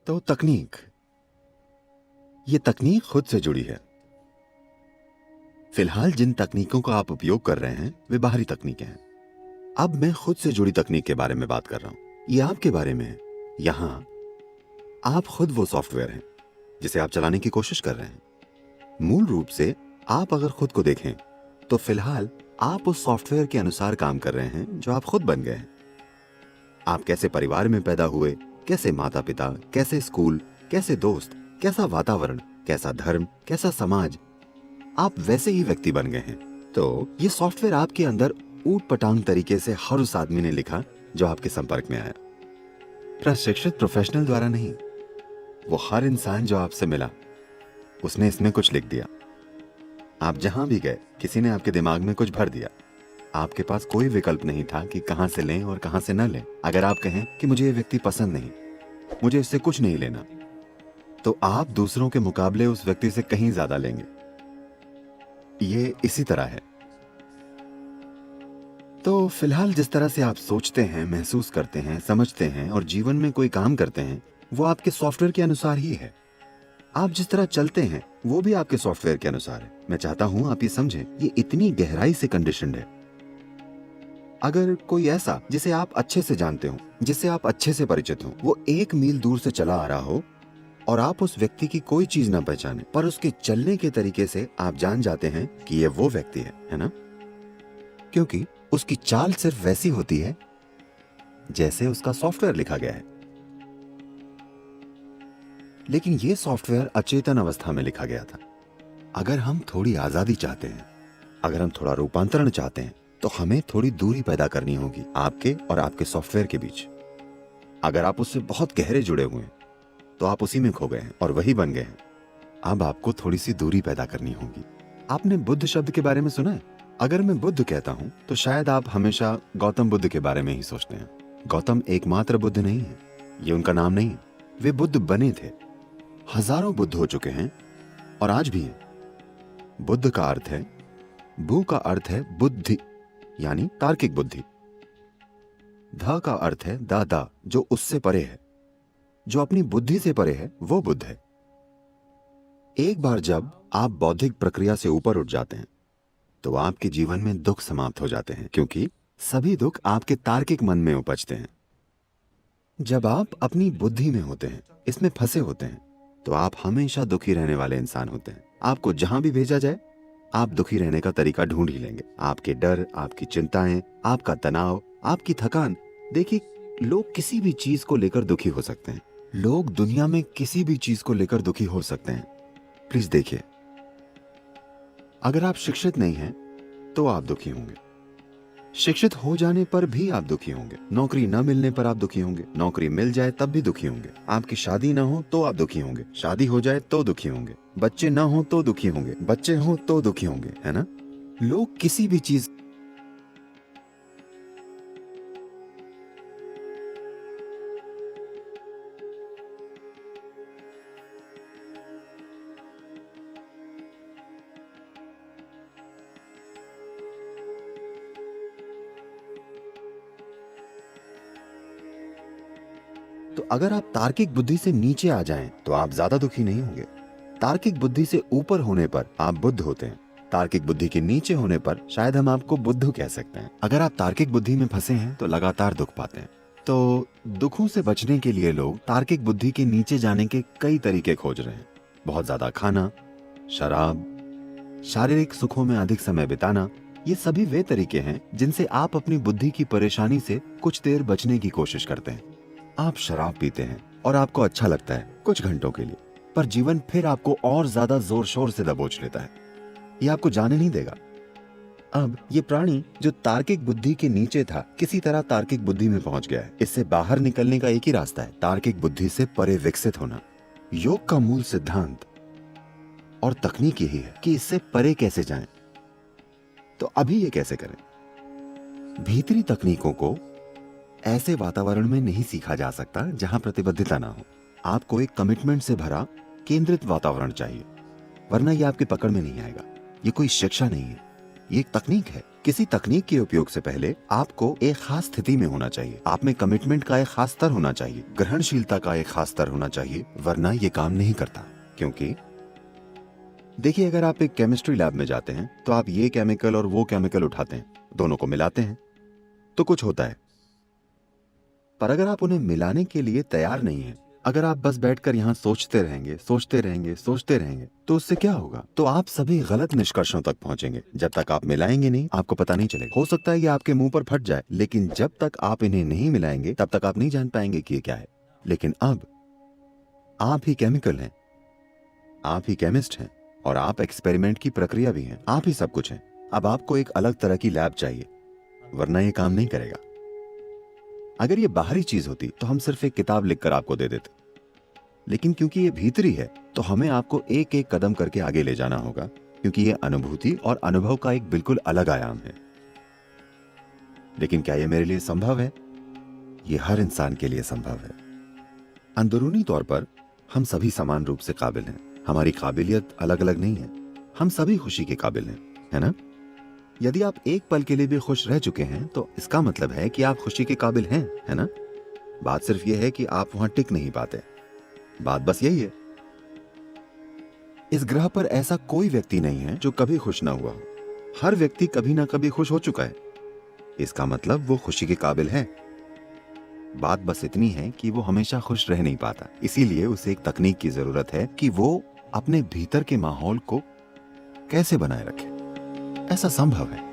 तो तकनीक, ये तकनीक खुद से जुड़ी है। फिलहाल जिन तकनीकों का आप उपयोग कर रहे हैं वे बाहरी तकनीकें हैं। अब मैं खुद से जुड़ी तकनीक के बारे में बात कर रहा हूं। ये आपके बारे में है। यहां आप खुद वो सॉफ्टवेयर हैं जिसे आप चलाने की कोशिश कर रहे हैं। मूल रूप से आप अगर खुद को देखें तो फिलहाल आप उस सॉफ्टवेयर के अनुसार काम कर रहे हैं जो आप खुद बन गए हैं। आप कैसे परिवार में पैदा हुए, कैसे माता पिता, कैसे स्कूल, कैसे दोस्त, कैसा वातावरण, कैसा धर्म, कैसा समाज, आप वैसे ही व्यक्ति बन गए हैं। तो ये सॉफ्टवेयर आपके अंदर ऊट पटांग तरीके से हर उस आदमी ने लिखा जो आपके संपर्क में आया। प्रशिक्षित प्रोफेशनल द्वारा नहीं, वो हर इंसान जो आपसे मिला उसने इसमें कुछ लिख दिया। आप जहां भी गए किसी ने आपके दिमाग में कुछ भर दिया। आपके पास कोई विकल्प नहीं था कि कहां से लें और कहां से न लें। अगर आप कहें कि मुझे ये व्यक्ति पसंद नहीं, मुझे इससे कुछ नहीं लेना, तो आप दूसरों के मुकाबले उस व्यक्ति से कहीं ज्यादा लेंगे। ये इसी तरह है। तो फिलहाल जिस तरह से आप सोचते हैं, महसूस करते हैं, समझते हैं और जीवन में कोई काम करते हैं, वो आपके सॉफ्टवेयर के अनुसार ही है। आप जिस तरह चलते हैं वो भी आपके सॉफ्टवेयर के अनुसार है। मैं चाहता हूं आप ये समझें, ये इतनी गहराई से कंडीशनड है। अगर कोई ऐसा जिसे आप अच्छे से जानते हो, जिससे आप अच्छे से परिचित हो, वो 1 मील दूर से चला आ रहा हो और आप उस व्यक्ति की कोई चीज ना पहचाने, पर उसके चलने के तरीके से आप जान जाते हैं कि ये वो व्यक्ति है ना? क्योंकि उसकी चाल सिर्फ वैसी होती है जैसे उसका सॉफ्टवेयर लिखा गया है। लेकिन ये सॉफ्टवेयर अचेतन अवस्था में लिखा गया था। अगर हम थोड़ी आजादी चाहते हैं, अगर हम थोड़ा रूपांतरण चाहते हैं, तो हमें थोड़ी दूरी पैदा करनी होगी आपके और आपके सॉफ्टवेयर के बीच। अगर आप उससे बहुत गहरे जुड़े हुए हैं तो आप उसी में खो गए हैं और वही बन गए हैं। अब आपको थोड़ी सी दूरी पैदा करनी होगी। आपने बुद्ध शब्द के बारे में सुना है? अगर मैं बुद्ध कहता हूं तो शायद आप हमेशा गौतम बुद्ध के बारे में ही सोचते हैं। गौतम एकमात्र बुद्ध नहीं है, ये उनका नाम नहीं है। वे बुद्ध बने थे। हजारों बुद्ध हो चुके हैं और आज भी हैं। बुद्ध का अर्थ है, बु का अर्थ है बुद्धि, यानी तार्किक बुद्धि। ध का अर्थ है दादा, जो उससे परे है, जो अपनी बुद्धि से परे है, वो बुद्ध है। एक बार जब आप बौद्धिक प्रक्रिया से ऊपर उठ जाते हैं तो आपके जीवन में दुख समाप्त हो जाते हैं, क्योंकि सभी दुख आपके तार्किक मन में उपजते हैं। जब आप अपनी बुद्धि में होते हैं, इसमें फंसे होते हैं, तो आप हमेशा दुखी रहने वाले इंसान होते हैं। आपको जहां भी भेजा जाए आप दुखी रहने का तरीका ढूंढ ही लेंगे। आपके डर, आपकी चिंताएं, आपका तनाव, आपकी थकान। देखिए, लोग किसी भी चीज को लेकर दुखी हो सकते हैं। लोग दुनिया में किसी भी चीज को लेकर दुखी हो सकते हैं। प्लीज देखिए, अगर आप शिक्षित नहीं हैं तो आप दुखी होंगे। शिक्षित हो जाने पर भी आप दुखी होंगे। नौकरी न मिलने पर आप दुखी होंगे। नौकरी मिल जाए तब भी दुखी होंगे। आपकी शादी ना हो तो आप दुखी होंगे। शादी हो जाए तो दुखी होंगे। बच्चे ना हो तो दुखी होंगे। बच्चे हो तो दुखी होंगे, है ना? लोग किसी भी चीज तो अगर आप तार्किक बुद्धि से नीचे आ जाएं तो आप ज्यादा दुखी नहीं होंगे। तार्किक बुद्धि से ऊपर होने पर आप बुद्ध होते हैं। तार्किक बुद्धि के नीचे होने पर शायद हम आपको बुद्धू कह सकते हैं। अगर आप तार्किक बुद्धि में फंसे हैं तो लगातार दुख पाते हैं। तो दुखों से बचने के लिए लोग तार्किक बुद्धि के नीचे जाने के कई तरीके खोज रहे हैं। बहुत ज्यादा खाना, शराब, शारीरिक सुखों में अधिक समय बिताना, ये सभी वे तरीके हैं जिनसे आप अपनी बुद्धि की परेशानी से कुछ देर बचने की कोशिश करते हैं। आप शराब पीते हैं और आपको अच्छा लगता है कुछ घंटों के लिए, पर जीवन फिर आपको और ज्यादा जोर शोर से दबोच लेता है। ये आपको जाने नहीं देगा। अब ये प्राणी जो तार्किक बुद्धि के नीचे था, किसी तरह तार्किक बुद्धि में पहुंच गया है। इससे बाहर निकलने का एक ही रास्ता है, तार्किक बुद्धि से परे विकसित होना। योग का मूल सिद्धांत और तकनीक यही है कि इससे परे कैसे जाएं। तो अभी ये कैसे करें? भीतरी तकनीकों को ऐसे वातावरण में नहीं सीखा जा सकता जहां प्रतिबद्धता ना हो। आपको एक कमिटमेंट से भरा केंद्रित वातावरण चाहिए, वरना ये आपके पकड़ में नहीं आएगा। ये कोई शिक्षा नहीं है, ये एक तकनीक है। किसी तकनीक के उपयोग से पहले आपको एक खास स्थिति में होना चाहिए। आप में कमिटमेंट का एक खास स्तर होना चाहिए, ग्रहणशीलता का एक खास स्तर होना चाहिए, वरना ये काम नहीं करता। क्योंकि देखिए, अगर आप एक केमिस्ट्री लैब में जाते हैं तो आप ये केमिकल और वो केमिकल उठाते हैं, दोनों को मिलाते हैं तो कुछ होता है। पर अगर आप उन्हें मिलाने के लिए तैयार नहीं हैं, अगर आप बस बैठकर यहाँ सोचते रहेंगे, सोचते रहेंगे, सोचते रहेंगे, तो उससे क्या होगा? तो आप सभी गलत निष्कर्षों तक पहुंचेंगे। जब तक आप मिलाएंगे नहीं, आपको पता नहीं चलेगा। हो सकता है ये आपके मुंह पर फट जाए, लेकिन जब तक आप इन्हें नहीं मिलाएंगे तब तक आप नहीं जान पाएंगे कि ये क्या है। लेकिन अब आप ही केमिकल हैं, आप ही केमिस्ट हैं, और आप एक्सपेरिमेंट की प्रक्रिया भी हैं। आप ही सब कुछ हैं। अब आपको एक अलग तरह की लैब चाहिए, वरना ये काम नहीं करेगा। अगर ये बाहरी चीज होती तो हम सिर्फ एक किताब लिखकर आपको दे देते, लेकिन क्योंकि ये भीतरी है तो हमें आपको एक एक कदम करके आगे ले जाना होगा, क्योंकि ये अनुभूति और अनुभव का एक बिल्कुल अलग आयाम है। लेकिन क्या ये मेरे लिए संभव है? ये हर इंसान के लिए संभव है। अंदरूनी तौर पर हम सभी समान रूप से काबिल हैं। हमारी काबिलियत अलग अलग नहीं है। हम सभी खुशी के काबिल हैं, है ना? यदि आप एक पल के लिए भी खुश रह चुके हैं तो इसका मतलब है कि आप खुशी के काबिल हैं, है ना? बात सिर्फ यह है कि आप वहां टिक नहीं पाते। बात बस यही है। इस ग्रह पर ऐसा कोई व्यक्ति नहीं है जो कभी खुश ना हुआ हो। हर व्यक्ति कभी ना कभी खुश हो चुका है। इसका मतलब वो खुशी के काबिल है। बात बस इतनी है कि वो हमेशा खुश रह नहीं पाता। इसीलिए उसे एक तकनीक की जरूरत है कि वो अपने भीतर के माहौल को कैसे बनाए रखे। ऐसा संभव है।